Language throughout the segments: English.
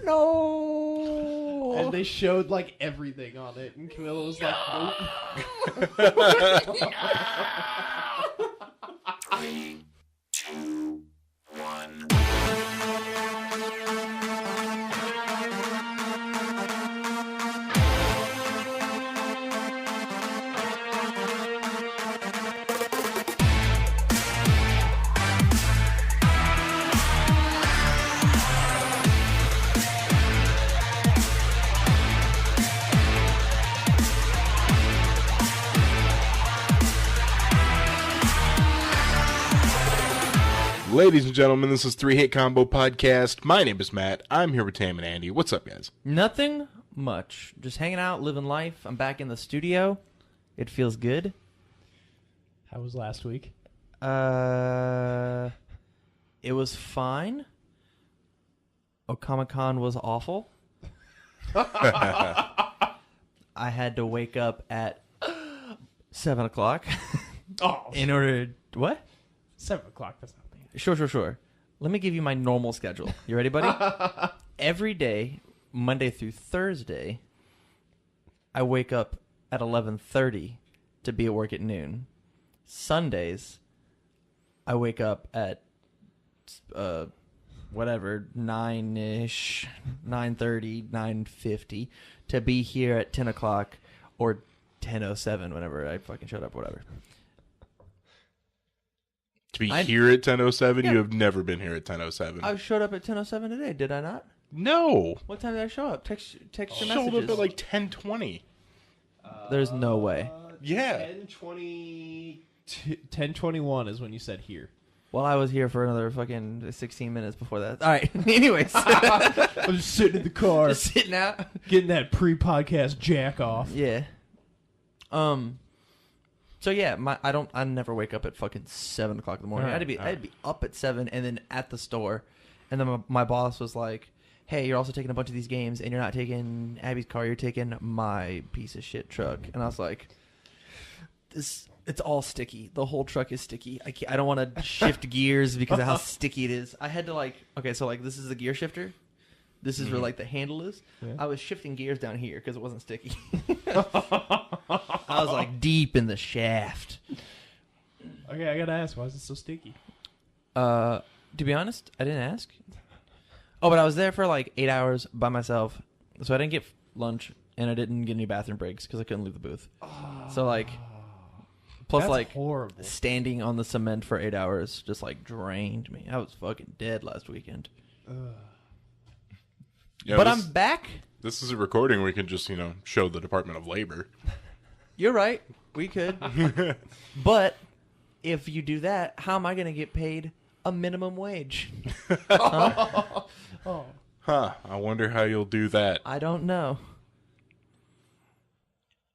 no. And they showed like everything on it, and Camilla was like, nope. 3, 2, 1. Ladies and gentlemen, this is 3 Hit Combo Podcast. My name is Matt. I'm here with Tam and Andy. What's up, guys? Nothing much. Just hanging out, living life. I'm back in the studio. It feels good. How was last week? It was fine. Comic-Con was awful. I had to wake up at 7 o'clock Oh, in order to... What? 7 o'clock. That's not bad. Sure. Let me give you my normal schedule. You ready, buddy? Every day, Monday through Thursday, I wake up at 11:30 to be at work at noon. Sundays, I wake up at 9-ish, 9:30, 9:50 to be here at 10 o'clock or 10:07 whenever I fucking showed up, whatever. To be here at 10:07, you have never been here at 10:07. I showed up at 10:07 today, did I not? No. What time did I show up? Text your messages. Showed up at like 10:20. There's no way. Yeah. 10:21 is when you said here. Well, I was here for another fucking 16 minutes before that. All right. Anyways. I'm just sitting in the car, Just sitting out. getting that pre-podcast jack off. Yeah. So yeah, I never wake up at fucking 7 o'clock in the morning. Right, I'd be up at 7 and then at the store, and then my boss was like, "Hey, you're also taking a bunch of these games, and you're not taking Abby's car. You're taking my piece of shit truck." And I was like, it's all sticky. The whole truck is sticky. I don't want to shift gears because of how sticky it is. I had to this is the gear shifter. This is where the handle is. Yeah. I was shifting gears down here because it wasn't sticky. I was like deep in the shaft. Okay, I gotta ask, why is it so sticky? To be honest, I didn't ask. Oh, but I was there for like 8 hours by myself, so I didn't get lunch and I didn't get any bathroom breaks because I couldn't leave the booth. So plus that's horrible. Standing on the cement for 8 hours just drained me. I was fucking dead last weekend. Yeah, but I'm back. This is a recording. We can just, show the Department of Labor. You're right. We could. But if you do that, how am I going to get paid a minimum wage? Huh? I wonder how you'll do that. I don't know.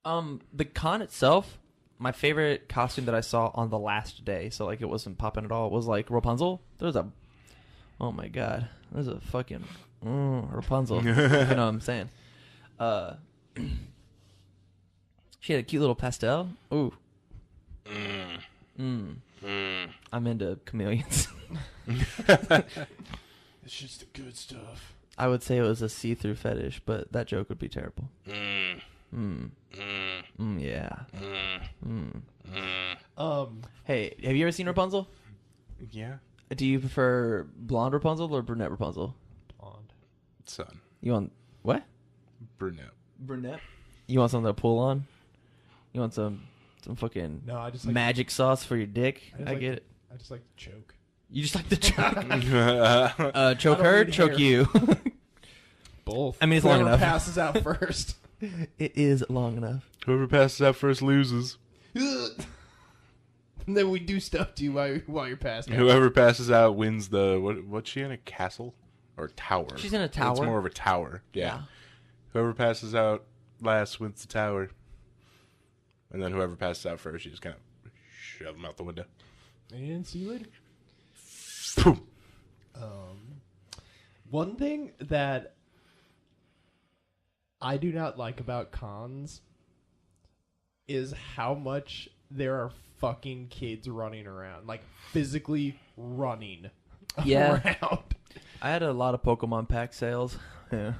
The con itself, my favorite costume that I saw on the last day, so it wasn't popping at all, was Rapunzel. Oh my god, there's a fucking Rapunzel. You know what I'm saying? She had a cute little pastel. Ooh. I'm into chameleons. It's just the good stuff. I would say it was a see-through fetish, but that joke would be terrible. Yeah. Hey, have you ever seen Rapunzel? Yeah. Do you prefer blonde Rapunzel or brunette Rapunzel? Blonde. Son. You want what? Brunette. Brunette. You want something to pull on? You want some fucking magic sauce for your dick? I get it. I just like to choke. You just like to choke. Choke her, choke you. Both. I mean, it's long enough. Passes out first. It is long enough. Whoever passes out first loses. And then we do stuff to you while you're passing out. Whoever passes out wins the... What's she in, a castle? Or a tower? She's in a tower. It's more of a tower. Yeah. Whoever passes out last wins the tower. And then whoever passes out first, you just kind of shove them out the window. And see you later. Boom. One thing that I do not like about cons is how much there are fucking kids running around, like physically running around. I had a lot of Pokemon pack sales. Yeah.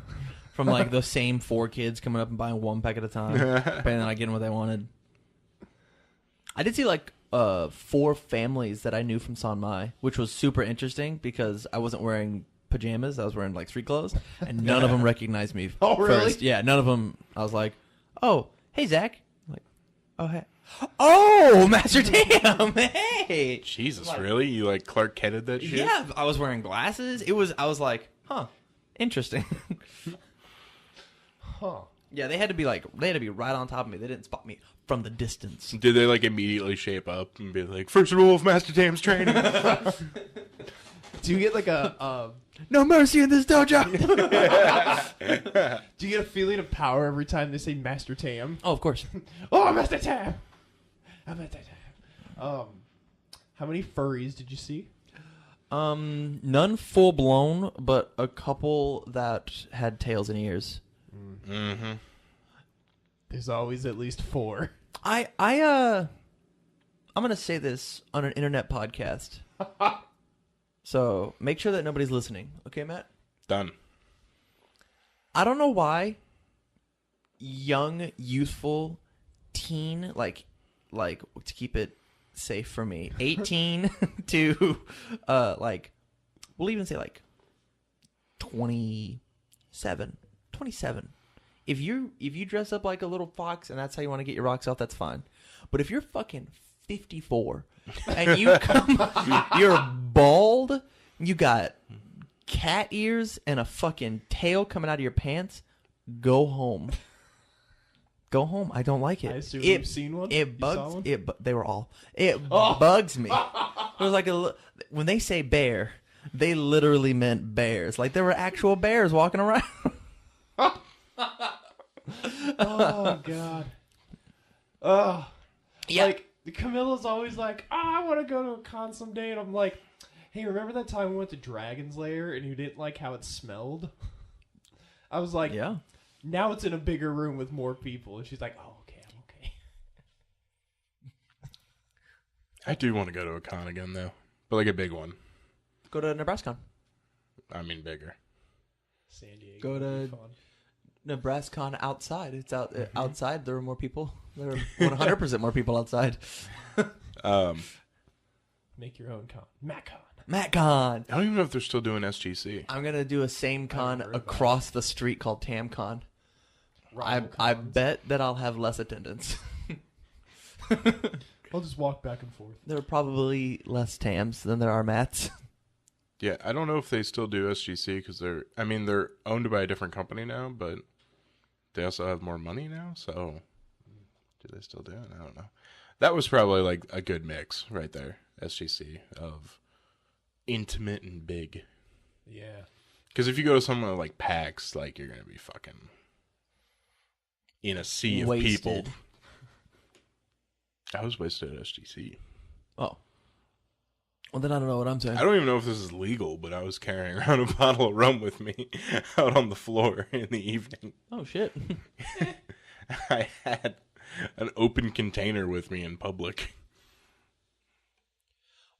From like the same 4 kids coming up and buying 1 pack at a time, depending on getting what they wanted. I did see like 4 families that I knew from Sanmai, which was super interesting because I wasn't wearing pajamas. I was wearing like street clothes, and none of them recognized me. Oh, really? First. Yeah, none of them. I was like, "Oh, hey Zach." I'm like, "Oh, hey." Oh, Master Tam. Hey. Jesus, really? You like Clark Kented that shit? Yeah, I was wearing glasses. I was like, "Huh, interesting." Huh. Yeah, they had to be right on top of me. They didn't spot me from the distance. Did they like immediately shape up and be like, first rule of Master Tam's training? Do you get like a No mercy in this dojo. do you get a feeling of power every time they say Master Tam? Oh, of course. Oh, Master Tam! I'm Master Tam. How many furries did you see? None full blown, but a couple that had tails and ears. Mm-hmm. There's always at least 4. I'm gonna say this on an internet podcast. So make sure that nobody's listening. Okay, Matt? Done. I don't know why young, youthful, teen, like to keep it safe for me, 18 to like we'll even say like 27. If you dress up like a little fox and that's how you want to get your rocks off, that's fine. But if you're fucking 54 and you you're bald, you got cat ears and a fucking tail coming out of your pants, go home. Go home. I don't like it. I assume you've seen one? It You saw bugs. one? They were all. It bugs me. It was like when they say bear, they literally meant bears. Like there were actual bears walking around. Oh, God. Oh. Yeah. Like, Camilla's always like, I want to go to a con someday. And I'm like, hey, remember that time we went to Dragon's Lair and you didn't like how it smelled? I was like, Yeah. Now it's in a bigger room with more people. And she's like, oh, okay, I'm okay. I do want to go to a con again, though. But like a big one. Go to Nebraska. I mean bigger. San Diego. Go would be to- fun. Nebraska outside. It's out outside. There were more people. There were 100% more people outside. Make your own con. MacCon. MatCon. I don't even know if they're still doing SGC. I'm gonna do a same con heard about across the street called TamCon. I Rival bet that I'll have less attendance. I'll just walk back and forth. There are probably less Tams than there are Mats. Yeah, I don't know if they still do SGC because they're owned by a different company now, but they also have more money now. So, do they still do it? I don't know. That was probably like a good mix right there, SGC, of intimate and big. Yeah. Because if you go to somewhere like PAX, like you're gonna be fucking in a sea of people. Wasted. I was wasted at SGC. Oh. Well, then I don't know what I'm saying. I don't even know if this is legal, but I was carrying around a bottle of rum with me out on the floor in the evening. Oh, shit. I had an open container with me in public.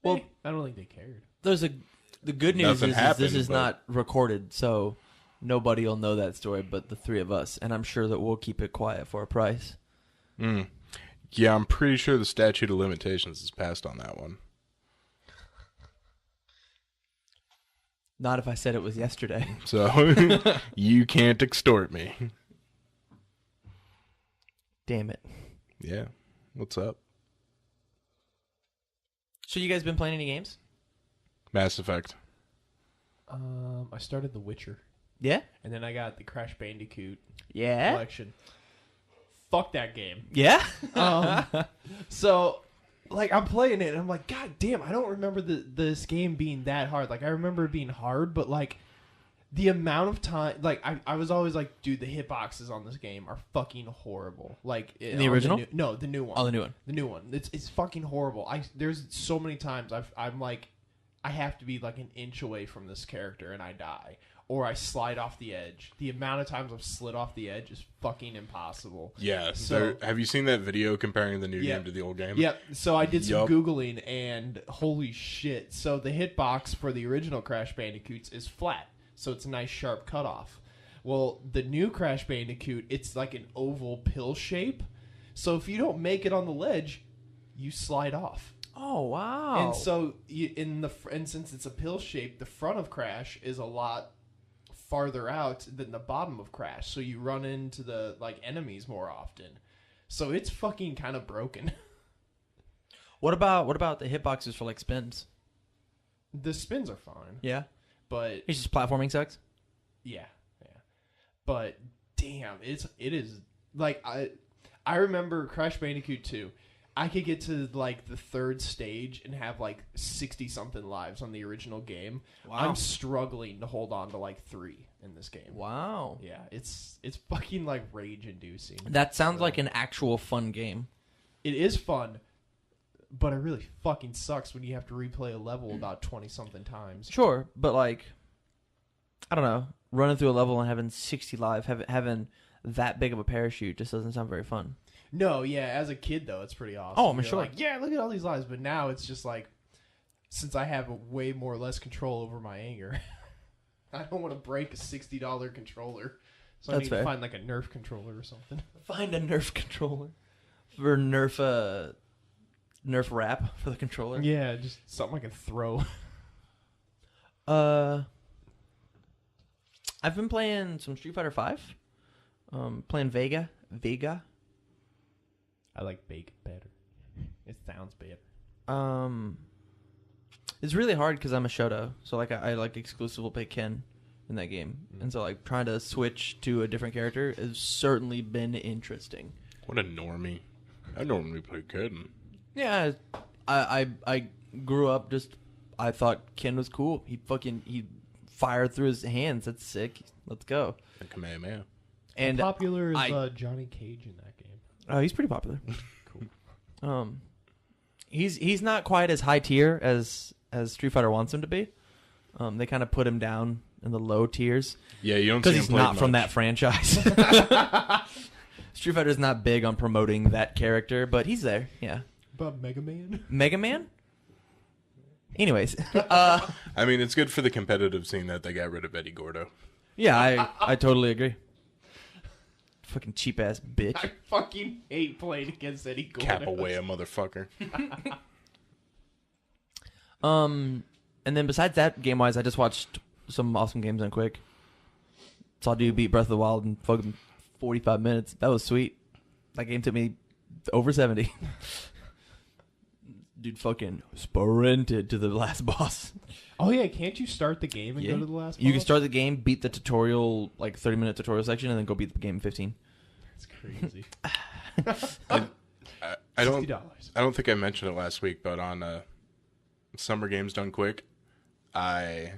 Well, I don't think they cared. The good news Nothing is happened, this is but- not recorded, so nobody will know that story but the 3 of us, and I'm sure that we'll keep it quiet for a price. Yeah, I'm pretty sure the statute of limitations is passed on that one. Not if I said it was yesterday. So you can't extort me. Damn it. Yeah. What's up? So you guys been playing any games? Mass Effect. I started The Witcher, Yeah? and then I got the Crash Bandicoot Yeah? collection. Fuck that game. Yeah? So, like, I'm playing it, and I'm like, God damn, I don't remember this game being that hard. Like, I remember it being hard, but, like, the amount of time... Like, I was always like, dude, the hitboxes on this game are fucking horrible. Like... The original? No, the new one. Oh, the new one. The new one. It's fucking horrible. There's so many times I'm like... I have to be, like, an inch away from this character, and I die. or I slide off the edge. The amount of times I've slid off the edge is fucking impossible. Yeah. So- Have you seen that video comparing the new Yeah. game to the old game? Yep. So I did some Yup. Googling, and holy shit. So the hitbox for the original Crash Bandicoots is flat. So it's a nice sharp cutoff. Well, the new Crash Bandicoot, it's like an oval pill shape. So if you don't make it on the ledge, you slide off. Oh wow! And so and since it's a pill shape, the front of Crash is a lot farther out than the bottom of Crash. So you run into the enemies more often. So it's fucking kind of broken. what about the hitboxes for spins? The spins are fine, Yeah, but it's just platforming sucks. yeah. But damn, it is I remember Crash Bandicoot 2. I could get to the third stage and have 60 something lives on the original game. Wow. I'm struggling to hold on to 3 in this game. Wow, Yeah, it's fucking rage inducing. that sounds like an actual fun game. It is fun, but it really fucking sucks when you have to replay a level about 20 something times. Sure, but I don't know, running through a level and having 60 live, having that big of a parachute just doesn't sound very fun. No, yeah, as a kid though, it's pretty awesome. Oh, I'm You're sure. yeah, look at all these lives. But now it's just since I have way more or less control over my anger, I don't want to break a $60 controller. So I That's need fair. to find a Nerf controller or something. Find a Nerf controller for Nerf wrap for the controller. Yeah, just something I can throw. I've been playing some Street Fighter 5. Playing Vega. I like bacon better. It sounds better. It's really hard because I'm a Shoto, so I exclusively play Ken in that game, and so trying to switch to a different character has certainly been interesting. What a normie. I normally play Kid. Yeah, I grew up I thought Ken was cool. He fired through his hands. That's sick. Let's go. And Kamehameha. And How popular is I- Johnny Cage in that game? he's pretty popular. Cool. He's not quite as high tier as Street Fighter wants him to be. They kind of put him down in the low tiers Yeah, you don't see because him he's play not from much. that franchise. Street Fighter's not big on promoting that character, but he's there. Yeah, But Mega Man? Mega Man. Anyways, I mean, it's good for the competitive scene that they got rid of Eddie Gordo. yeah, I totally agree. Fucking cheap ass bitch. I fucking hate playing against Eddie Gordo. Capaway, a motherfucker. And then besides that, game wise, I just watched some awesome games on Quick. Saw dude beat Breath of the Wild in fucking 45 minutes. That was sweet. That game took me over 70. Dude fucking sprinted to the last boss. Oh yeah, can't you start the game and Yeah. go to the last You can boss? start the game, beat the tutorial, 30-minute tutorial section, and then go beat the game in 15. That's crazy. I don't $60. I don't think I mentioned it last week, but on Summer Games Done Quick, I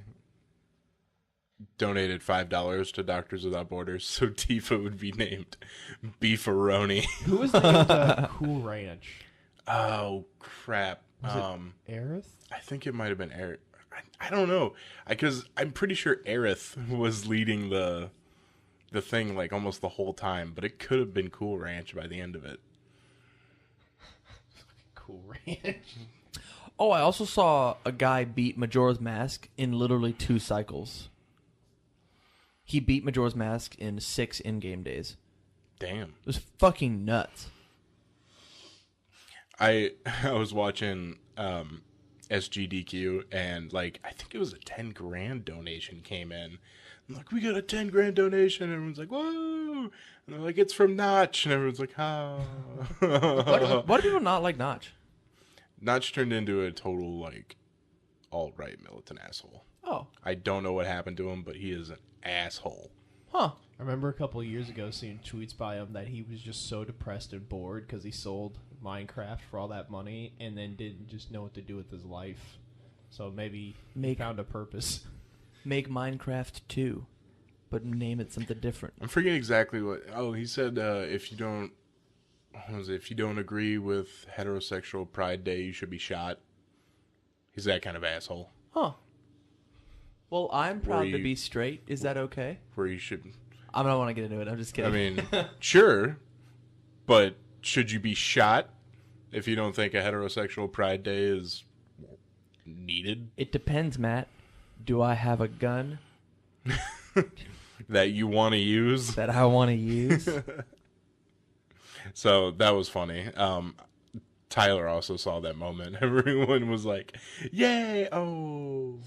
donated $5 to Doctors Without Borders so Tifa would be named Beefaroni. Who was named Cool Ranch? Oh crap! Was it Aerith? I think it might have been Aerith. I don't know, because I'm pretty sure Aerith was leading the thing almost the whole time, but it could have been Cool Ranch by the end of it. Cool Ranch. Oh, I also saw a guy beat Majora's Mask in literally 2 cycles. He beat Majora's Mask in 6 in-game days. Damn. It was fucking nuts. I was watching SGDQ and I think it was a 10 grand donation came in. I'm like, we got a 10 grand donation. And everyone's like, whoa. And they're like, it's from Notch. And everyone's like, how? Why do people not like Notch? Notch turned into a total alt-right militant asshole. Oh. I don't know what happened to him, but he is an asshole. Huh. I remember a couple of years ago seeing tweets by him that he was just so depressed and bored because he sold Minecraft for all that money and then didn't just know what to do with his life. So maybe he found a purpose. Make Minecraft 2, but name it something different. I'm forgetting exactly what. Oh, he said if you don't, what was it, if you don't agree with heterosexual Pride Day, you should be shot. He's that kind of asshole. Huh. Well, I'm proud to you- be straight. Is that okay? where you should. I don't want to get into it. I'm just kidding. I mean, sure, but should you be shot if you don't think a heterosexual Pride Day is needed? it depends, Matt. Do I have a gun That you want to use? that I want to use? So that was funny. Tyler also saw that moment. Everyone was like, "Yay! Oh,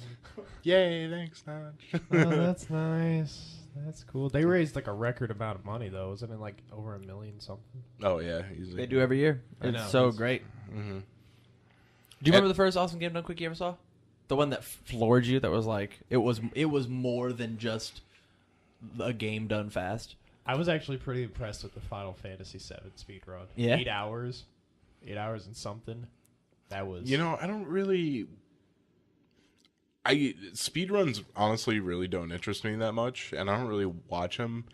yay! Thanks, Notch." Oh, that's nice. That's cool. They raised like a record amount of money though, wasn't it? Like over $1 million something. Oh yeah, easy. They do every year. I It's know. so It's- great. Mm-hmm. Do you remember the first Awesome Game Done Quick you ever saw? The one that floored you. That was like it was more than just a game done fast. I was actually pretty impressed with the Final Fantasy VII speedrun. Yeah? 8 hours. 8 hours and something. That was... You know, I don't really. Speedruns honestly really don't interest me that much, and I don't really watch them.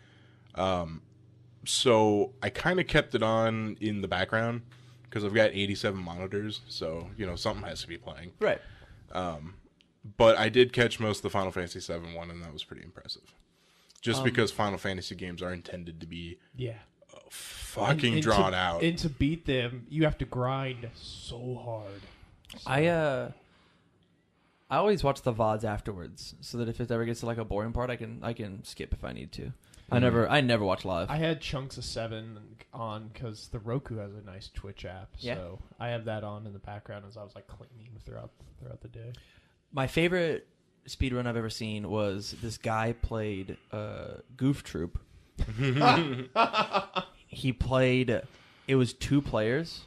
So I kind of kept it on in the background because I've got 87 monitors, so something has to be playing. Right. But I did catch most of the Final Fantasy VII one, and that was pretty impressive. Just because Final Fantasy games are intended to be Yeah. fucking And drawn to, out. And to beat them, you have to grind so hard. I always watch the VODs afterwards, so that if it ever gets to like a boring part, I can skip if I need to. I never watch live. I had chunks of 7 on because the Roku has a nice Twitch app, Yeah. so I have that on in the background as I was like cleaning throughout the day. My favorite speedrun I've ever seen was this guy played Goof Troop. He played. It was 2 players,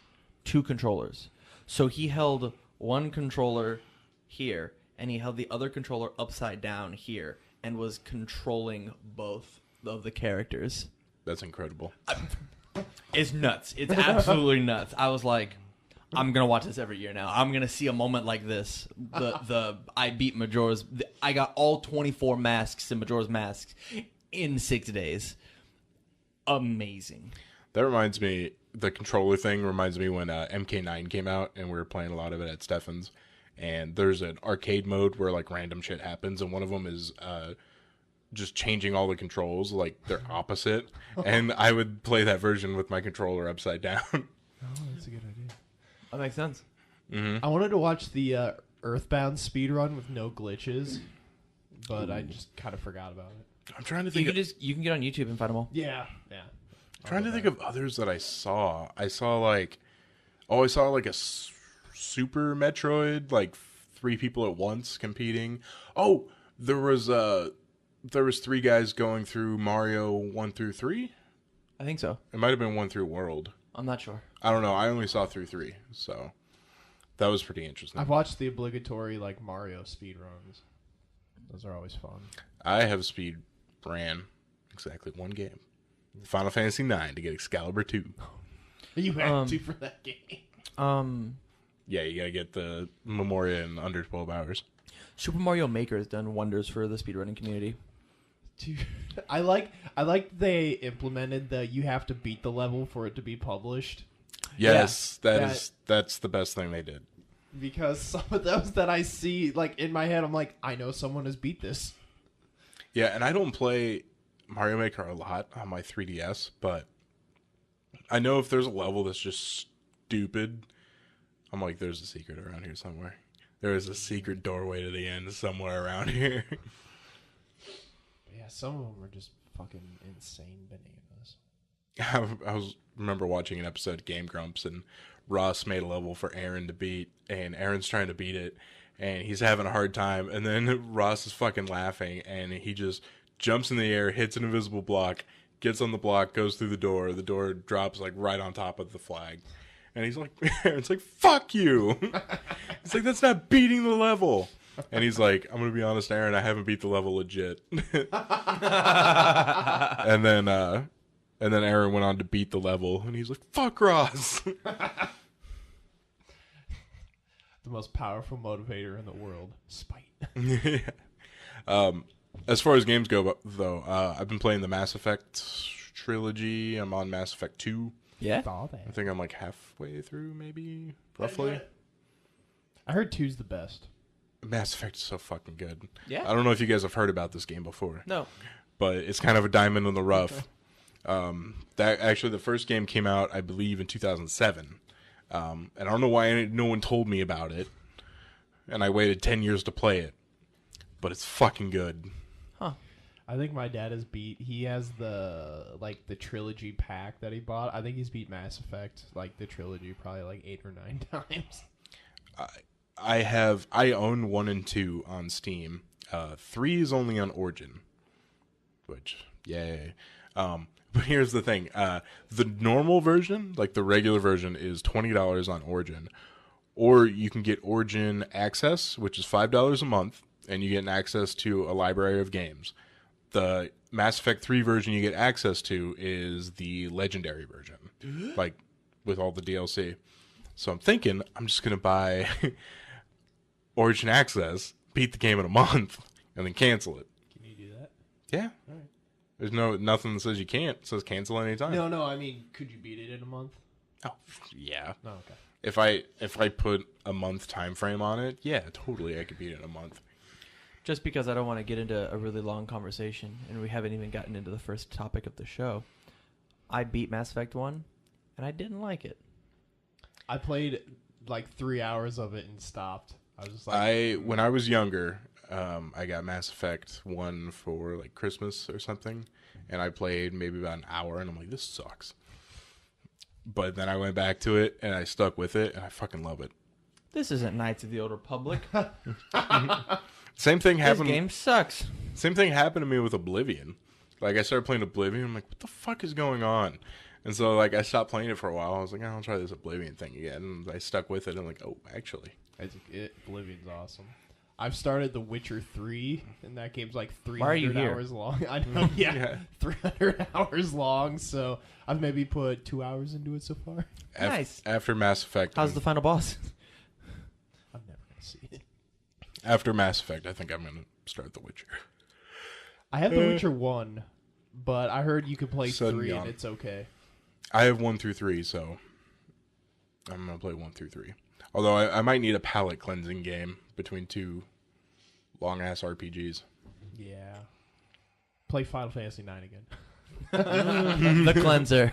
2 controllers. So he held one controller here, and he held the other controller upside down here, and was controlling both of the characters. That's incredible. It's nuts. It's absolutely nuts. I was like, I'm gonna watch this every year now. I'm gonna see a moment like this. I beat Majora's. I got all 24 masks in Majora's Masks in 6 days. Amazing. That reminds me, the controller thing reminds me when MK9 came out and we were playing a lot of it at Stefan's. And there's an arcade mode where like random shit happens, and one of them is just changing all the controls, like they're opposite. And I would play that version with my controller upside down. Oh, that's a good idea. That makes sense. Mm-hmm. I wanted to watch the Earthbound speedrun with no glitches, but I just kind of forgot about it. I'm trying to You think. can you can get on YouTube and find them all. Yeah. Trying to think of others that I saw. I saw like a Super Metroid, like 3 people at once competing. Oh, there was 3 guys going through Mario 1 through 3. I think so. It might have been 1 through World. I'm not sure. I don't know. I only saw through 3, so that was pretty interesting. I've watched the obligatory like Mario speedruns. Those are always fun. I have speed ran exactly 1 game, Final Fantasy 9 to get Excalibur 2. You have to for that game. Yeah, you gotta get the Memoria in under 12 hours. Super Mario Maker has done wonders for the speedrunning community. Dude, I like they implemented the you have to beat the level for it to be published, Yes, Yeah, that's the best thing they did. because some of those that I see like in my head, I'm like, I know someone has beat this. Yeah, and I don't play Mario Maker a lot on my 3DS, but I know if there's a level that's just stupid, I'm like, there's a secret around here somewhere. There is a secret doorway to the end somewhere around here. Yeah, some of them are just fucking insane bananas. I remember watching an episode of Game Grumps, and Ross made a level for Aaron to beat, and Aaron's trying to beat it, and he's having a hard time, and then Ross is fucking laughing, and he just jumps in the air, hits an invisible block, gets on the block, goes through the door drops like right on top of the flag. And he's like, Aaron's like, fuck you. He's like, that's not beating the level. And he's like, I'm going to be honest, Aaron, I haven't beat the level legit. and then Aaron went on to beat the level, and he's like, fuck Ross. The most powerful motivator in the world, spite. As far as games go, though, I've been playing the Mass Effect trilogy. I'm on Mass Effect 2. Yeah. I think I'm like halfway through, maybe, roughly. I heard 2's the best. Mass Effect is so fucking good. Yeah. I don't know if you guys have heard about this game before. No. But it's kind of a diamond in the rough. That actually, the first game came out, I believe, in 2007. And I don't know why no one told me about it. And I waited 10 years to play it. But it's fucking good. Huh. I think my dad has beat. He has the trilogy pack that he bought. I think he's beat Mass Effect, like the trilogy, probably like 8 or 9 times. I own 1 and 2 on Steam. 3 is only on Origin. Which, yay. But here's the thing. The normal version, like the regular version, is $20 on Origin. Or you can get Origin Access, which is $5 a month, and you get access to a library of games. The Mass Effect 3 version you get access to is the Legendary version, like with all the DLC. So I'm thinking I'm just going to buy Origin Access, beat the game in a month, and then cancel it. Can you do that? Yeah. All right. There's nothing that says you can't. It says cancel anytime. No. I mean, could you beat it in a month? Oh, yeah. Oh, okay. If I put a month time frame on it, yeah, totally I could beat it in a month. Just because I don't want to get into a really long conversation, and we haven't even gotten into the first topic of the show, I beat Mass Effect 1, and I didn't like it. I played like 3 hours of it and stopped. I was just like... When I was younger, I got Mass Effect 1 for like Christmas or something, and I played maybe about an hour, and I'm like, this sucks. But then I went back to it, and I stuck with it, and I fucking love it. This isn't Knights of the Old Republic. Same thing This happened. game sucks. Same thing happened to me with Oblivion. Like, I started playing Oblivion, I'm like, what the fuck is going on? And so, like, I stopped playing it for a while. I was like, I'll try this Oblivion thing again. And I stuck with it, and I'm like, oh, actually. Oblivion's awesome. I've started The Witcher 3, and that game's like Why are you 300 here? hours long. I know, yeah, 300 hours long, so I've maybe put 2 hours into it so far. Nice. After Mass Effect. How's the final boss? I'm never going to see it. After Mass Effect, I think I'm going to start The Witcher. I have The Witcher 1, but I heard you could play Sudden 3 yawn. and it's okay. I have 1 through 3, so I'm going to play 1 through 3. Although I might need a palate cleansing game between 2 long-ass RPGs. Yeah. Play Final Fantasy 9 again. The cleanser.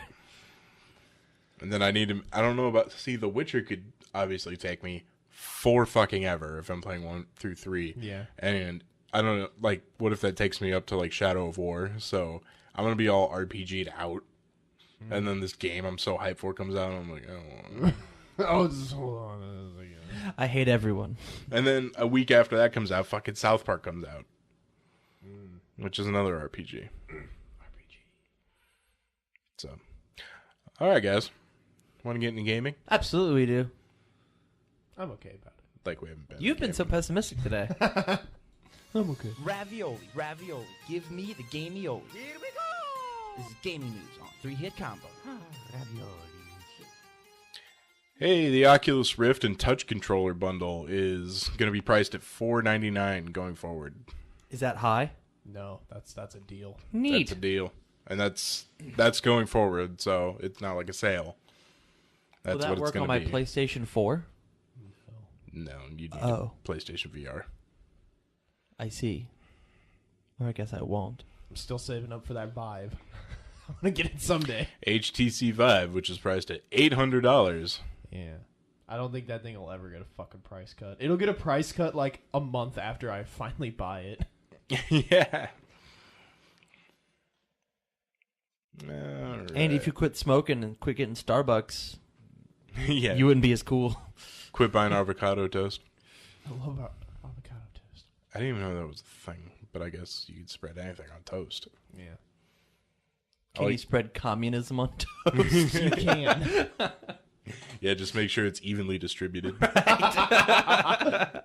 And then I don't know about, see, The Witcher could obviously take me for fucking ever if I'm playing 1 through 3. Yeah. And I don't know, like, what if that takes me up to, like, Shadow of War? So I'm going to be all RPG'd out. And then this game I'm so hyped for comes out, and I'm like, oh. Oh, just hold on. I hate everyone. And then a week after that comes out, fucking South Park comes out. Which is another RPG. So, all right, guys. Want to get into gaming? Absolutely we do. I'm okay about it. Like we haven't been. You've been so pessimistic today. I'm okay. Ravioli, give me the gameioli. Here we go! This is gaming news on 3-hit combo. Ravioli. Hey, the Oculus Rift and Touch Controller bundle is going to be priced at $499 going forward. Is that high? No, that's a deal. Neat. That's a deal. And that's going forward, so it's not like a sale. That's Will that what it's work going on to my be. PlayStation 4? No, you need Oh. a PlayStation VR. I see. Or I guess I won't. I'm still saving up for that Vive. I'm going to get it someday. HTC Vive, which is priced at $800. Yeah. I don't think that thing will ever get a fucking price cut. It'll get a price cut like a month after I finally buy it. Yeah. All right. Andy, if you quit smoking and quit getting Starbucks, yeah, you wouldn't be as cool. quit buying avocado toast. I love avocado toast. I didn't even know that was a thing, but I guess you could spread anything on toast. Yeah. Can you spread communism on toast? You can. Yeah, just make sure it's evenly distributed. That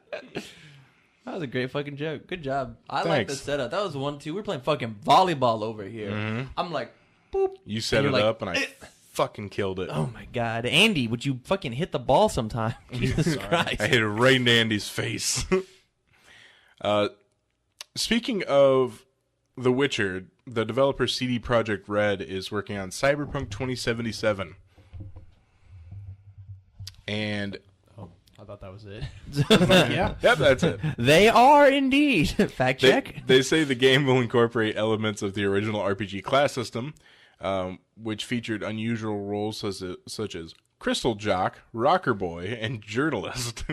was a great fucking joke. Good job. I like the Thanks. setup. That was 1-2. We're playing fucking volleyball over here. I'm like, boop. You set And it you're like, up, and I fucking killed it. Oh my god, Andy, would you fucking hit the ball sometime? Jesus Christ. I hit it right into Andy's face. Speaking of The Witcher, the developer CD Projekt Red is working on Cyberpunk 2077. And I thought that was it. Yeah, that's it. They are indeed. Fact check. They say the game will incorporate elements of the original RPG class system, which featured unusual roles such as Crystal Jock, Rocker Boy, and Journalist.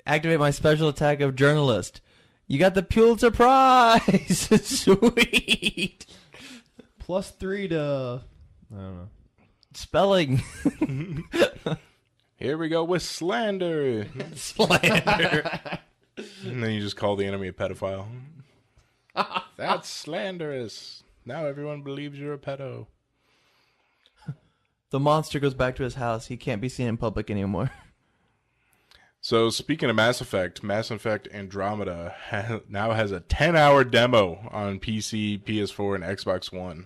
Activate my special attack of Journalist. You got the Pulitzer Prize. Sweet. +3 to... I don't know. Spelling. Here we go with slander. Slander. And then you just call the enemy a pedophile. That's slanderous. Now everyone believes you're a pedo. The monster goes back to his house. He can't be seen in public anymore. So speaking of Mass Effect Andromeda now has a 10-hour demo on PC, PS4, and Xbox One.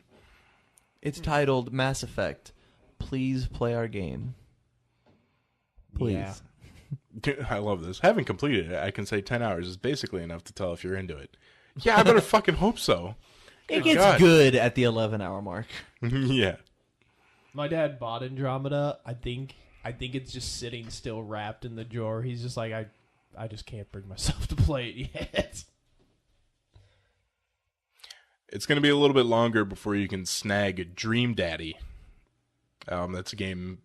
It's titled Mass Effect. Please play our game. Please. Yeah. I love this. Having completed it, I can say 10 hours is basically enough to tell if you're into it. Yeah, I better fucking hope so. It gets good at the 11-hour mark. Yeah. My dad bought Andromeda. I think it's just sitting still wrapped in the drawer. He's just like, I just can't bring myself to play it yet. It's going to be a little bit longer before you can snag Dream Daddy. That's a game...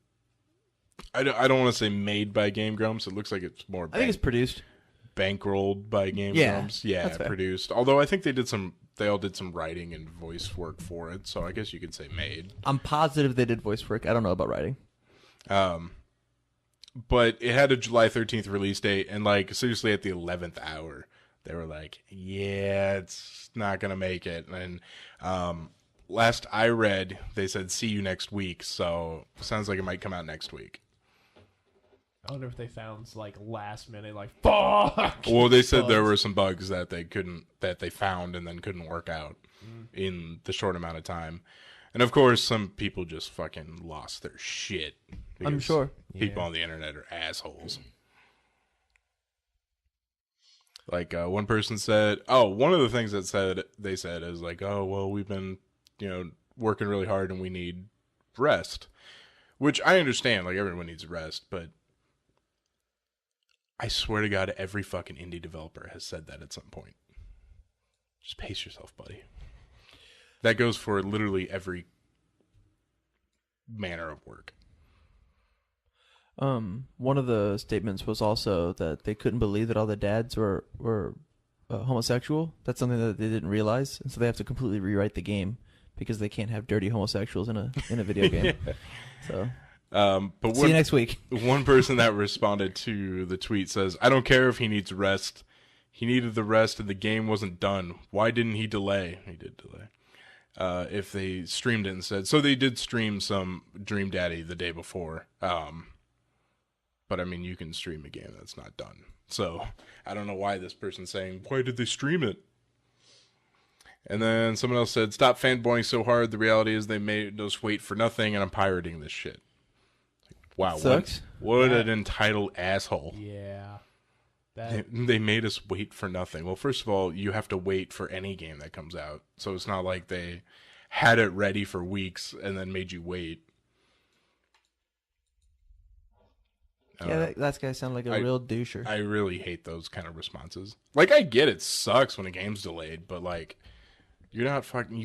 I don't want to say made by Game Grumps. It looks like it's more... I think it's produced. Bankrolled by Game Grumps. Yeah, produced. Although I think they all did some writing and voice work for it, so I guess you could say made. I'm positive they did voice work. I don't know about writing. But it had a July 13th release date, and like seriously at the 11th hour, they were like, yeah, it's not going to make it. And last I read, they said, see you next week, so sounds like it might come out next week. I wonder if they found like last minute, like fuck. Well, they said there were some bugs that they found and then couldn't work out in the short amount of time, and of course, some people just fucking lost their shit. I'm sure people on the internet are assholes. Like one person said, one of the things they said is like, oh well, we've been working really hard and we need rest, which I understand. Like everyone needs rest, but I swear to God, every fucking indie developer has said that at some point. Just pace yourself, buddy. That goes for literally every manner of work. One of the statements was also that they couldn't believe that all the dads were homosexual. That's something that they didn't realize, and so they have to completely rewrite the game because they can't have dirty homosexuals in a video game. Yeah. So. But see you next week. One person that responded to the tweet says, I don't care if he needs rest. He needed the rest and the game wasn't done. Why didn't he delay? He did delay. If they streamed it instead. So they did stream some Dream Daddy the day before. But I mean, you can stream a game that's not done. So I don't know why this person's saying, why did they stream it? And then someone else said, stop fanboying so hard. The reality is they made us wait for nothing and I'm pirating this shit. Wow, what an entitled asshole. Yeah. They made us wait for nothing. Well, first of all, you have to wait for any game that comes out. So it's not like they had it ready for weeks and then made you wait. Yeah, that guy sounded like a real doucher. I really hate those kind of responses. Like, I get it sucks when a game's delayed, but like, you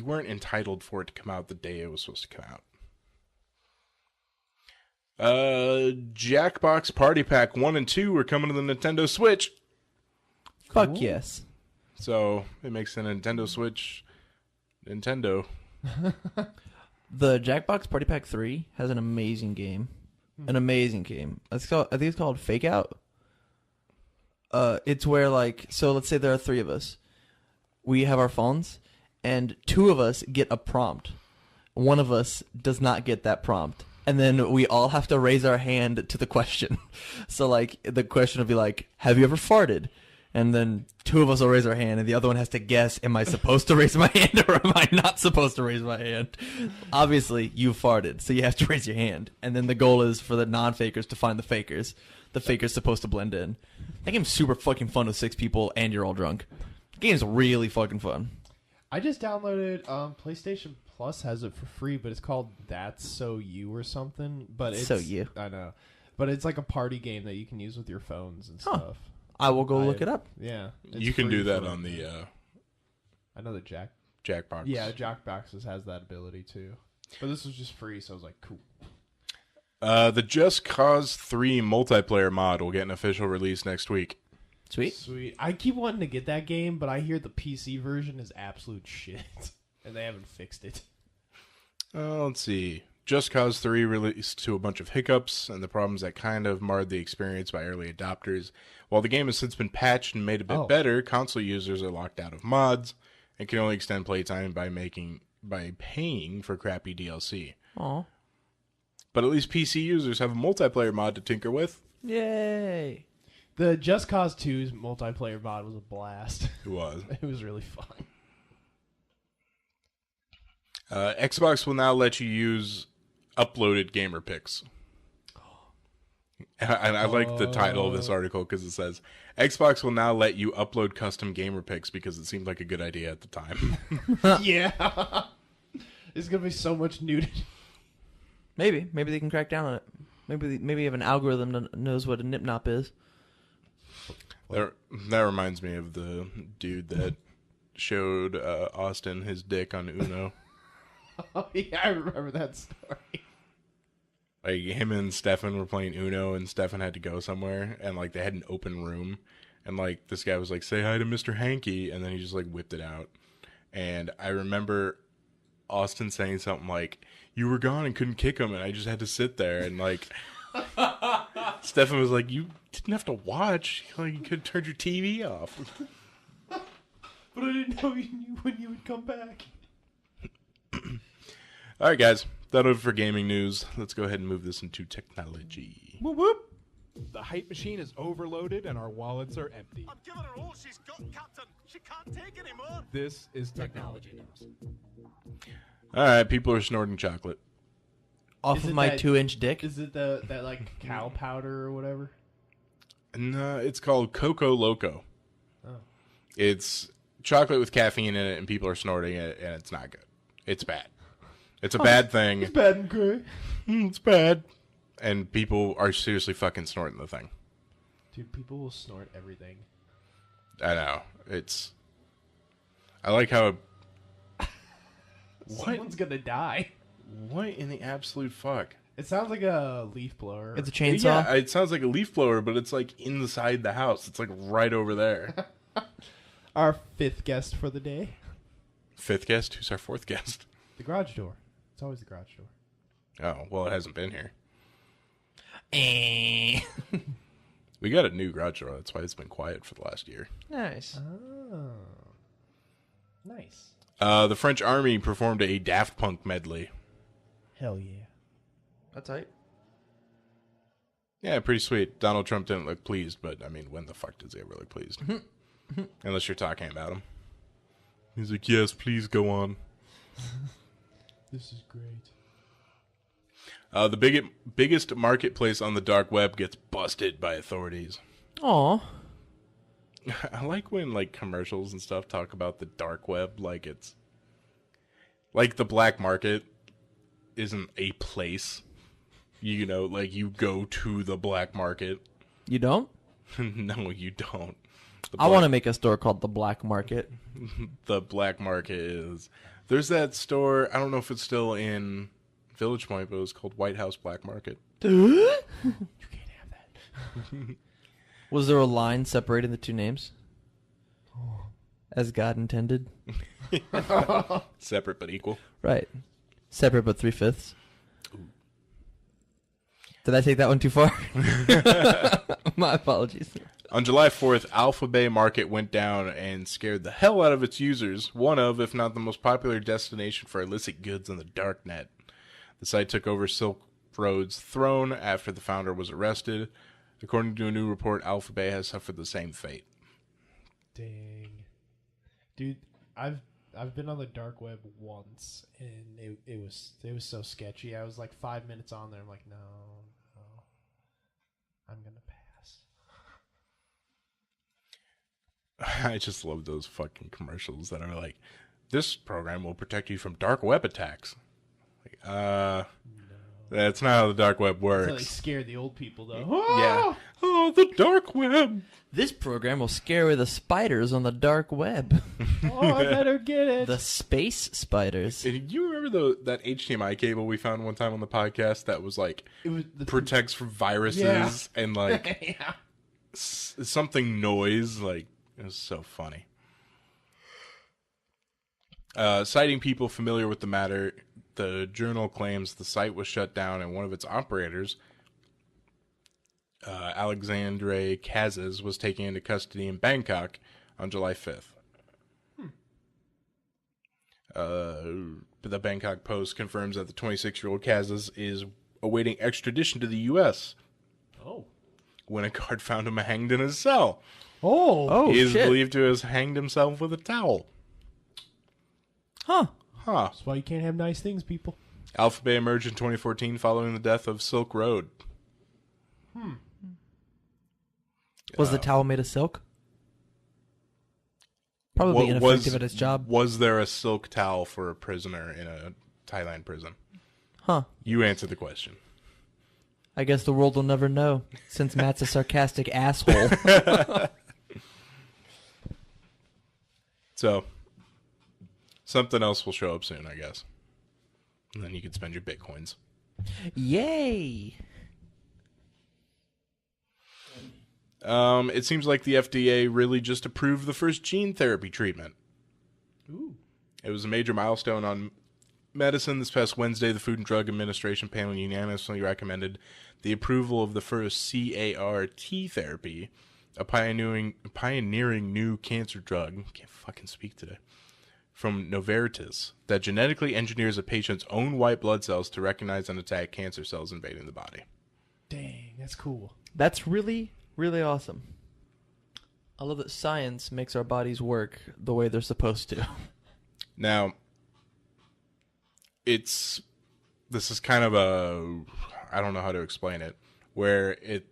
weren't entitled for it to come out the day it was supposed to come out. Jackbox Party Pack 1 and 2 are coming to the Nintendo Switch. Fuck yes. So it makes the Nintendo Switch Nintendo. The Jackbox Party Pack 3 has an amazing game. An amazing game. I think it's called Fake Out. It's where so let's say there are 3 of us. We have our phones, and 2 of us get a prompt. One of us does not get that prompt. And then we all have to raise our hand to the question. So, the question will be like, have you ever farted? And then 2 of us will raise our hand, and the other one has to guess, am I supposed to raise my hand or am I not supposed to raise my hand? Obviously, you farted, so you have to raise your hand. And then the goal is for the non-fakers to find the fakers. The faker's supposed to blend in. That game's super fucking fun with 6 people, and you're all drunk. The game's really fucking fun. I just downloaded PlayStation Plus has it for free, but it's called That's So You or something. But it's So You. I know, but it's like a party game that you can use with your phones and Huh. stuff. I will go look it up. Yeah, it's You can free do that for- on the I know the Jackbox. Yeah, Jackboxes has that ability too. But this was just free, so I was like, cool. The Just Cause 3 multiplayer mod will get an official release next week. Sweet. Sweet. I keep wanting to get that game, but I hear the PC version is absolute shit, and they haven't fixed it. Let's see. Just Cause 3 released to a bunch of hiccups and the problems that kind of marred the experience by early adopters. While the game has since been patched and made a bit better, console users are locked out of mods and can only extend playtime by paying for crappy DLC. Aw. But at least PC users have a multiplayer mod to tinker with. Yay. The Just Cause 2's multiplayer mod was a blast. It was. It was really fun. Xbox will now let you use uploaded gamer pics. And I like the title of this article because it says, Xbox will now let you upload custom gamer pics because it seemed like a good idea at the time. Yeah. There's going to be so much nudity. Maybe they can crack down on it. Maybe you have an algorithm that knows what a nip-nop is. That reminds me of the dude that showed Austin his dick on Uno. Oh, yeah, I remember that story. Like, him and Stefan were playing Uno, and Stefan had to go somewhere, and, like, they had an open room, and, like, this guy was like, say hi to Mr. Hanky, and then he just, like, whipped it out. And I remember Austin saying something like, you were gone and couldn't kick him, and I just had to sit there, and, like, Stefan was like, you didn't have to watch. Like, you could have turned your TV off. But I didn't know you knew when you would come back. All right, guys. That'll do it for gaming news. Let's go ahead and move this into technology. Whoop whoop. The hype machine is overloaded and our wallets are empty. I'm giving her all she's got, Captain. She can't take any more. This is technology news. All right, people are snorting chocolate. Off Is of it my that- 2-inch dick. Is it that like cow powder or whatever? No, it's called Coco Loco. Oh. It's chocolate with caffeine in it, and people are snorting it, and it's not good. It's bad. It's a bad thing. It's bad and gray. It's bad. And people are seriously fucking snorting the thing. Dude, people will snort everything. I know. I like how... Someone's gonna die. What in the absolute fuck? It sounds like a leaf blower. It's a chainsaw. Yeah, it sounds like a leaf blower, but it's like inside the house. It's like right over there. Our fifth guest for the day. Fifth guest? Who's our fourth guest? The garage door. It's always the garage door. Oh, well, it hasn't been here. Eh. We got a new garage door. That's why it's been quiet for the last year. Nice. Oh. Nice. The French army performed a Daft Punk medley. Hell yeah. That's tight. Yeah, pretty sweet. Donald Trump didn't look pleased, but, I mean, when the fuck does he ever look pleased? Unless you're talking about him. He's like, yes, please go on. This is great. The biggest marketplace on the dark web gets busted by authorities. Aw. I like when, like, commercials and stuff talk about the dark web like it's... Like, the black market isn't a place. You know, like, you go to the black market. You don't? No, you don't. I want to make a store called the Black Market. The black market is... There's that store, I don't know if it's still in Village Point, but it was called White House Black Market. You can't have that. Was there a line separating the two names? As God intended? Separate but equal. Right. Separate but 3/5. Did I take that one too far? My apologies. On July 4th, Alpha Bay Market went down and scared the hell out of its users, one of, if not the most popular destination for illicit goods on the dark net. The site took over Silk Road's throne after the founder was arrested. According to a new report, Alpha Bay has suffered the same fate. Dang. Dude, I've been on the dark web once, and it was so sketchy. I was like 5 minutes on there. I'm like, no, I'm gonna pass. I just love those fucking commercials that are like, This program will protect you from dark web attacks. That's not how the dark web That's how they works. scare the old people, though. Yeah. Oh, the dark web. This program will scare away the spiders on the dark web. Oh, I better get it. The space spiders. And you remember that HDMI cable we found one time on the podcast that was like It was the protects from viruses Yeah. and like yeah. something noise? Like, it was so funny. Citing people familiar with the matter, the journal claims the site was shut down and one of its operators, Alexandre Kazes, was taken into custody in Bangkok on July 5th. The Bangkok Post confirms that the 26-year-old Kazes is awaiting extradition to the U.S. Oh. when a guard found him hanged in his cell. Oh, He is shit. believed to have hanged himself with a towel. Huh. Huh. That's why you can't have nice things, people. Alphabet emerged in 2014 following the death of Silk Road. Was the towel made of silk? Probably ineffective at its job. Was there a silk towel for a prisoner in a Thailand prison? Huh. You answer the question. I guess the world will never know, since Matt's a sarcastic asshole. So, something else will show up soon, I guess. And then you can spend your bitcoins. Yay! It seems like the FDA really just approved the first gene therapy treatment. Ooh. It was a major milestone on medicine. This past Wednesday, the Food and Drug Administration panel unanimously recommended the approval of the first CAR-T therapy, a pioneering new cancer drug. Can't fucking speak today. From Novartis, that genetically engineers a patient's own white blood cells to recognize and attack cancer cells invading the body. Dang, that's cool. That's really, really awesome. I love that science makes our bodies work the way they're supposed to. Now, this is kind of I don't know how to explain it, where it's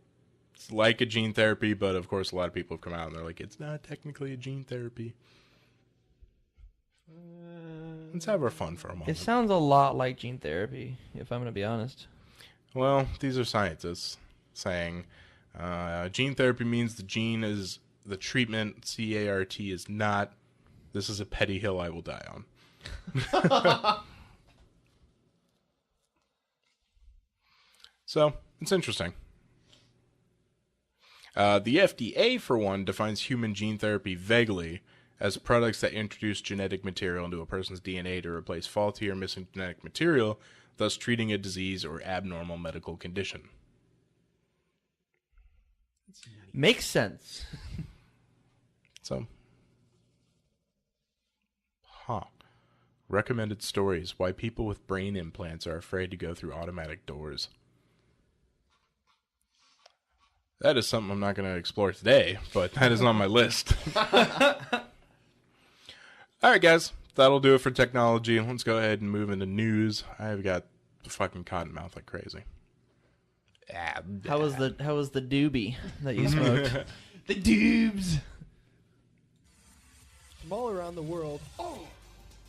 like a gene therapy, but of course a lot of people have come out and they're like, it's not technically a gene therapy. Let's have our fun for a moment. It sounds a lot like gene therapy, if I'm going to be honest. Well, these are scientists saying gene therapy means the gene is the treatment, CAR-T is not. This is a petty hill I will die on. So, it's interesting. The FDA, for one, defines human gene therapy vaguely as products that introduce genetic material into a person's DNA to replace faulty or missing genetic material, thus treating a disease or abnormal medical condition. Makes sense. So, recommended stories why people with brain implants are afraid to go through automatic doors. That is something I'm not going to explore today, but that is on my list. All right, guys. That'll do it for technology. Let's go ahead and move into news. I've got the fucking cotton mouth like crazy. How was the doobie that you smoked? The dubes. From all around the world Oh,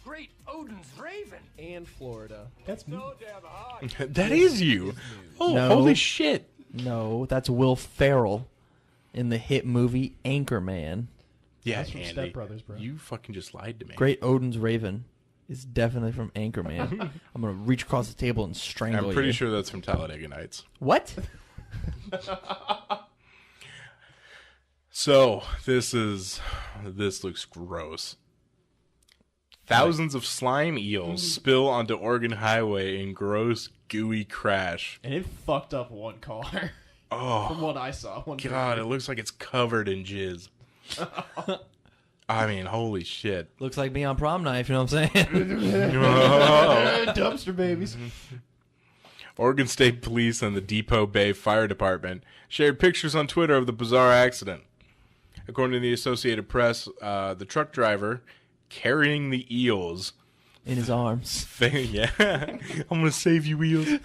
great Odin's Raven. and Florida. That's me. So damn hard. That is you. Oh, No. holy shit. No, that's Will Ferrell in the hit movie Anchorman. Yeah, That's from Andy. Step Brothers, bro. You fucking just lied to me. Great Odin's Raven is definitely from Anchorman. I'm going to reach across the table and strangle you. I'm pretty sure that's from Talladega Nights. What? So, this looks gross. Thousands of slime eels spill onto Oregon Highway in gross, gooey crash. And it fucked up one car. Oh, From what I saw. One God, picture. it looks like it's covered in jizz. I mean, holy shit. Looks like me on prom night, you know what I'm saying? Dumpster babies. Oregon State Police and the Depot Bay Fire Department shared pictures on Twitter of the bizarre accident. According to the Associated Press, the truck driver carrying the eels In his arms. yeah, I'm gonna save you, eels.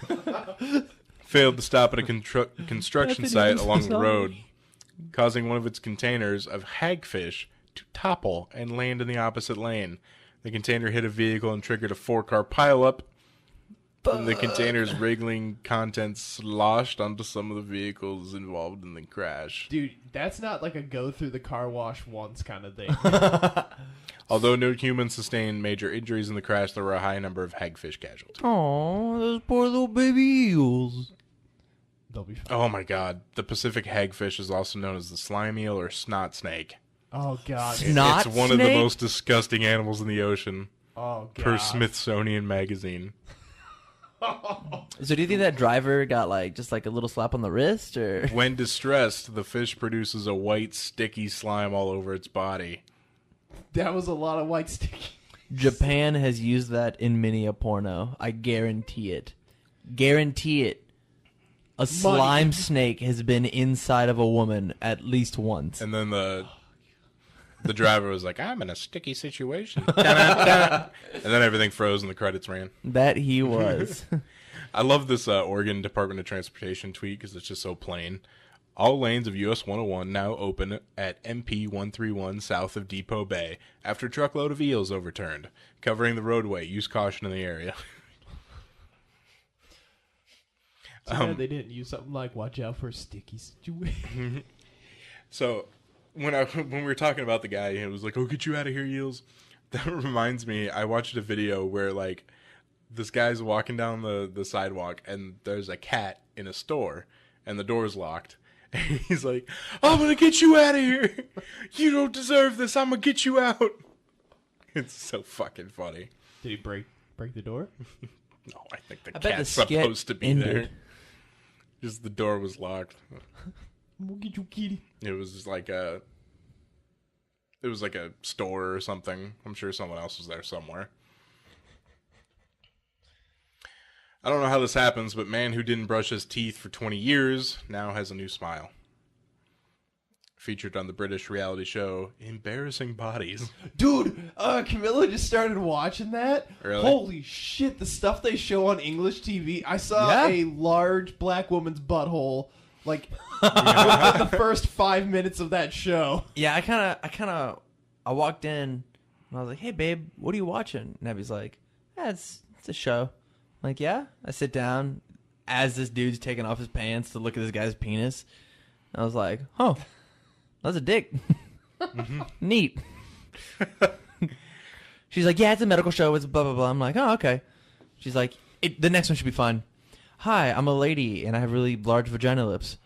Failed to stop at a construction site along the road, causing one of its containers of hagfish to topple and land in the opposite lane. The container hit a vehicle and triggered a 4-car pileup. And the container's wriggling contents sloshed onto some of the vehicles involved in the crash. Dude, that's not like a go through the car wash once kind of thing. Although no humans sustained major injuries in the crash, there were a high number of hagfish casualties. Oh, those poor little baby eels. They'll be fine. Oh my god. The Pacific hagfish is also known as the slime eel or snot snake. Oh, God. Snot It's one of the snake? most disgusting animals in the ocean, Oh, God. per Smithsonian Magazine. So do you think that driver got like just like a little slap on the wrist, or When distressed, the fish produces a white, sticky slime all over its body. That was a lot of white sticky. Japan has used that in many a porno? I guarantee it. Guarantee it. A slime snake has been inside of a woman at least once. And then the driver was like, I'm in a sticky situation. And then everything froze and the credits ran. That he was. I love this Oregon Department of Transportation tweet because it's just so plain. All lanes of US 101 now open at MP 131 south of Depot Bay after truckload of eels overturned. Covering the roadway. Use caution in the area. Too bad they didn't use something like watch out for a sticky situation. So when we were talking about the guy, it was like, "Oh, get you out of here, Eels." That reminds me, I watched a video where like this guy's walking down the sidewalk and there's a cat in a store and the door's locked. And he's like, "I'm gonna get you out of here. You don't deserve this. I'm gonna get you out." It's so fucking funny. Did he break the door? No, I think the I bet the cat's skit supposed to be ended. there. Just the door was locked. We'll get you, kitty. It was just like a store or something. I'm sure someone else was there somewhere. I don't know how this happens, but man who didn't brush his teeth for 20 years now has a new smile. Featured on the British reality show Embarrassing Bodies. Dude, Camilla just started watching that. Really? Holy shit, the stuff they show on English TV. I saw Yeah. a large black woman's butthole like within the first 5 minutes of that show. Yeah, I walked in and I was like, "Hey, babe, what are you watching?" And Abby's like, it's a show. I'm like, yeah? I sit down as this dude's taking off his pants to look at this guy's penis. I was like, oh, that's a dick. Neat. She's like, yeah, it's a medical show. It's blah, blah, blah. I'm like, oh, okay. She's like, the next one should be fun. Hi, I'm a lady and I have really large vagina lips.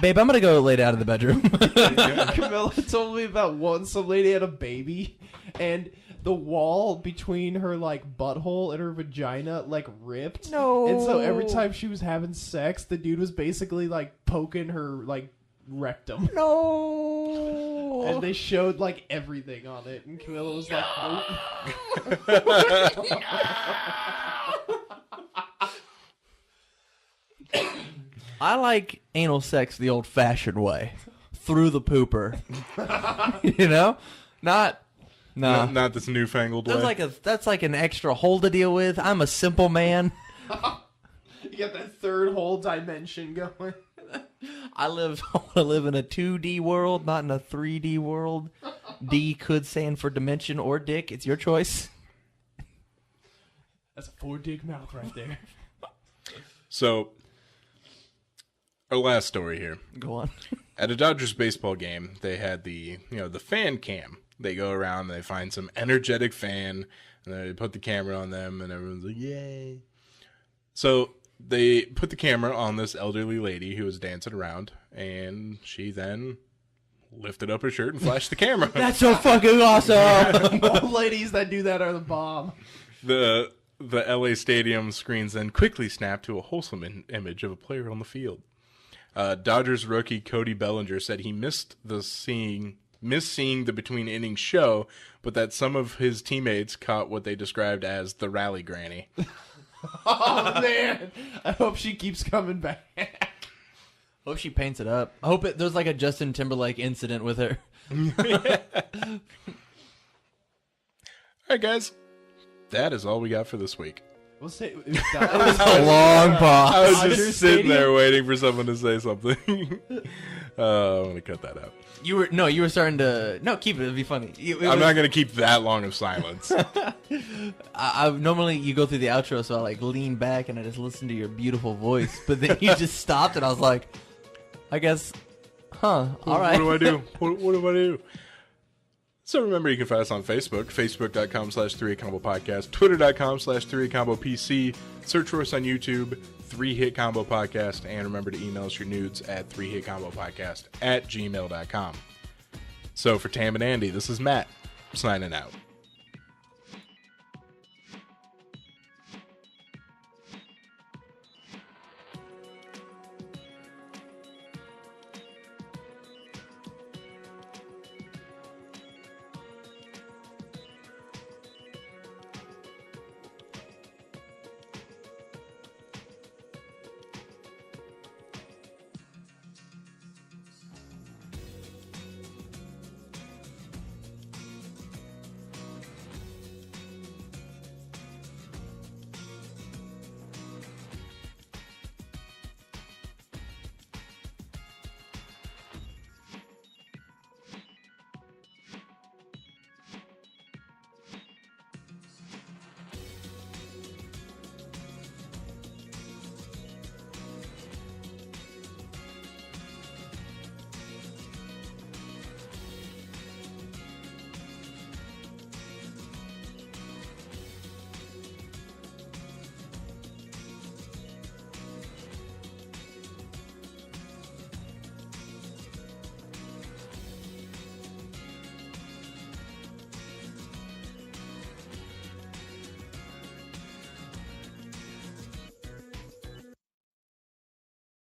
Babe, I'm going to go lay down in the bedroom. Camilla told me about some lady had a baby and the wall between her like butthole and her vagina like ripped. No. And so every time she was having sex, the dude was basically like poking her like rectum. No. And they showed like everything on it, and Camilla was like, "Nope." I like anal sex the old-fashioned way, through the pooper. You know, not Not this newfangled way. that's like an extra hole to deal with. I'm a simple man. You got that third whole dimension going. I want to live in a 2D world, not in a 3D world. D could stand for dimension or dick. It's your choice. That's a 4-dick mouth right there. So, our last story here. Go on. At a Dodgers baseball game, they had the fan cam. They go around and they find some energetic fan, and they put the camera on them, and everyone's like, yay. So they put the camera on this elderly lady who was dancing around, and she then lifted up her shirt and flashed the camera. That's so fucking awesome. Old ladies that do that are the bomb. The LA Stadium screens then quickly snapped to a wholesome image of a player on the field. Dodgers rookie Cody Bellinger said he missed seeing the between innings show, but that some of his teammates caught what they described as the rally granny. Oh man, I hope she keeps coming back. Hope she paints it up. I hope there's like a Justin Timberlake incident with her. All right, guys. That is all we got for this week. We'll say That was a long pause. I was Dodger just sitting Stadium? there waiting for someone to say something. I'm gonna cut that out. You were starting to keep it. It'd be funny. I'm not gonna keep that long of silence. I normally you go through the outro, so I like lean back and I just listen to your beautiful voice. But then you just stopped, and I was like, I guess, all right. What do I do? What do I do? So remember, you can find us on Facebook, facebook.com/3HitCombo Podcast, twitter.com/3HitCombo PC. Search for us on YouTube, 3-Hit Combo Podcast, and remember to email us your nudes at 3hitcombopodcast@gmail.com. So for Tam and Andy, this is Matt, signing out.